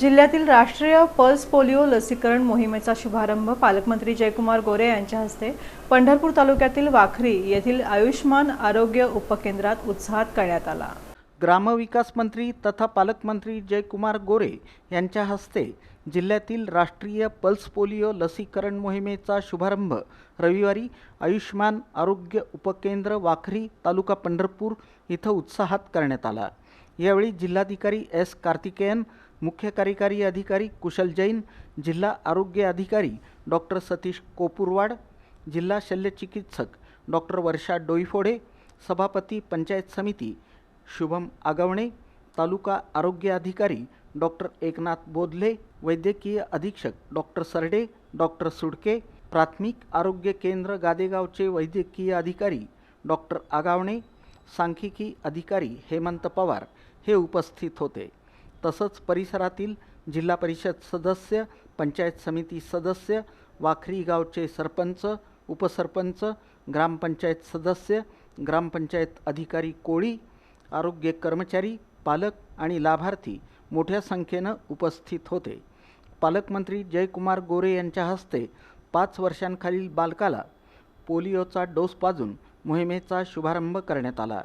जिल्ह्यातील राष्ट्रीय pulse polio लसीकरण मोहिमेचा शुभारंभ पालकमंत्री जयकुमार गोरे यांच्या हस्ते पंढरपूर तालुक्यातील वाखरी येथील आयुष्मान आरोग्य उपकेंद्रात उत्साहात करण्यात आला। ग्रामविकास मंत्री तथा पालकमंत्री जयकुमार गोरे यांच्या हस्ते जिल्ह्यातील राष्ट्रीय पल्स पोलिओ लसीकरण मोहिमेचा शुभारंभ रविवारी आयुष्मान आरोग्य उपकेंद्र वाखरी तालुका पंढरपूर इथं उत्साहात करण्यात आला। यावेळी जिल्हाधिकारी एस कार्तिकेयन, मुख्य कार्यकारी अधिकारी कुशल जैन, जिल्हा आरोग्य अधिकारी डॉक्टर सतीश कोपुरवाड, जिल्हा शल्यचिकित्सक डॉक्टर वर्षा डोईफोडे, सभापती पंचायत समिती शुभम आगवणे, तालुका आरोग्य अधिकारी डॉक्टर एकनाथ बोधले, वैद्यकीय अधीक्षक डॉक्टर सरडे, डॉक्टर सुडके, प्राथमिक आरोग्य केंद्र गादेगावचे वैद्यकीय अधिकारी डॉक्टर आगावणे, सांख्यिकी अधिकारी हेमंत पवार हे उपस्थित होते। तसंच परिसरातील जिल्हा परिषद सदस्य, पंचायत समिती सदस्य, वाखरी गावचे सरपंच, उपसरपंच, ग्रामपंचायत सदस्य, ग्रामपंचायत अधिकारी कोळी, आरोग्य कर्मचारी, पालक आणि लाभार्थी मोठ्या संख्येनं उपस्थित होते। पालकमंत्री जयकुमार गोरे यांच्या हस्ते 5 वर्षांखालील बालकाला पोलिओचा डोस पाजून मोहिमेचा शुभारंभ करण्यात आला।